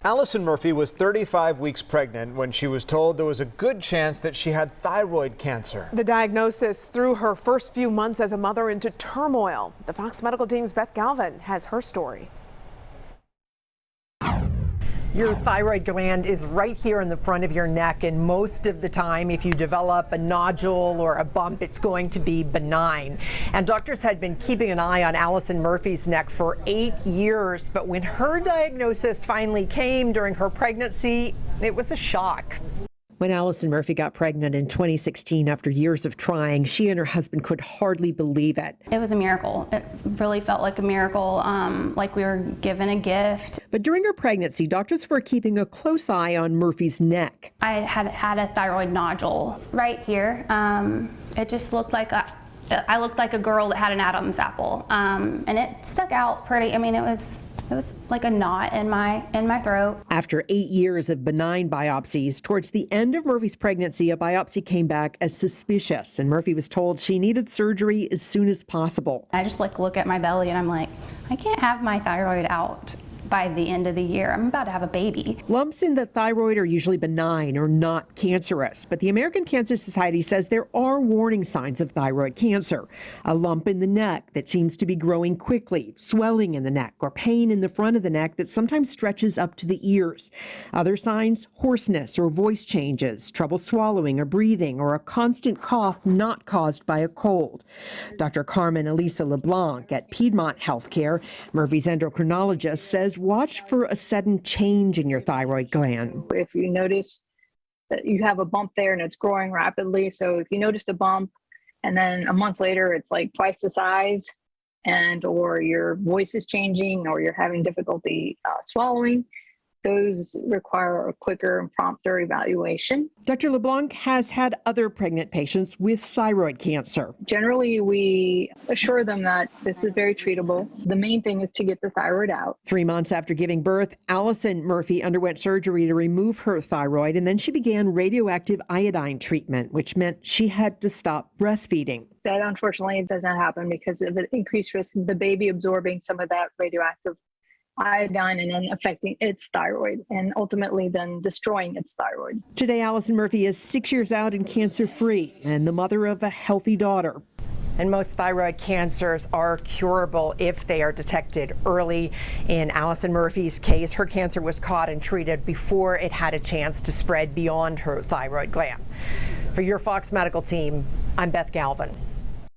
Allison Murphy was 35 weeks pregnant when she was told there was a good chance that she had thyroid cancer. The diagnosis threw her first few months as a mother into turmoil. The Fox Medical Team's Beth Galvin has her story. Your thyroid gland is right here in the front of your neck, and most of the time, if you develop a nodule or a bump, it's going to be benign. And doctors had been keeping an eye on Allison Murphy's neck for 8 years, but when her diagnosis finally came during her pregnancy, it was a shock. When Allison Murphy got pregnant in 2016, after years of trying, she and her husband could hardly believe it. It was a miracle. It really felt like a miracle, like we were given a gift. But during her pregnancy, doctors were keeping a close eye on Murphy's neck. I had a thyroid nodule right here. It just looked like I looked like a girl that had an Adam's apple, and it stuck out pretty. I mean, it was like a knot in my throat. After 8 years of benign biopsies, towards the end of Murphy's pregnancy, a biopsy came back as suspicious, and Murphy was told she needed surgery as soon as possible. I just look at my belly and I'm like, I can't have my thyroid out by the end of the year. I'm about to have a baby. Lumps in the thyroid are usually benign or not cancerous, but the American Cancer Society says there are warning signs of thyroid cancer. A lump in the neck that seems to be growing quickly, swelling in the neck, or pain in the front of the neck that sometimes stretches up to the ears. Other signs, hoarseness or voice changes, trouble swallowing or breathing, or a constant cough not caused by a cold. Dr. Carmen Elisa LeBlanc at Piedmont Healthcare, Murphy's endocrinologist, says watch for a sudden change in your thyroid gland. If you notice that you have a bump there and it's growing rapidly, so if you noticed a bump and then a month later it's like twice the size, and or your voice is changing or you're having difficulty swallowing, those require a quicker and prompter evaluation. Dr. LeBlanc has had other pregnant patients with thyroid cancer. Generally, we assure them that this is very treatable. The main thing is to get the thyroid out. 3 months after giving birth, Allison Murphy underwent surgery to remove her thyroid, and then she began radioactive iodine treatment, which meant she had to stop breastfeeding. That unfortunately doesn't happen because of the increased risk of the baby absorbing some of that radioactive iodine and then affecting its thyroid and ultimately then destroying its thyroid. Today, Allison Murphy is 6 years out and cancer-free and the mother of a healthy daughter. And most thyroid cancers are curable if they are detected early. In Allison Murphy's case, her cancer was caught and treated before it had a chance to spread beyond her thyroid gland. For your Fox Medical Team, I'm Beth Galvin.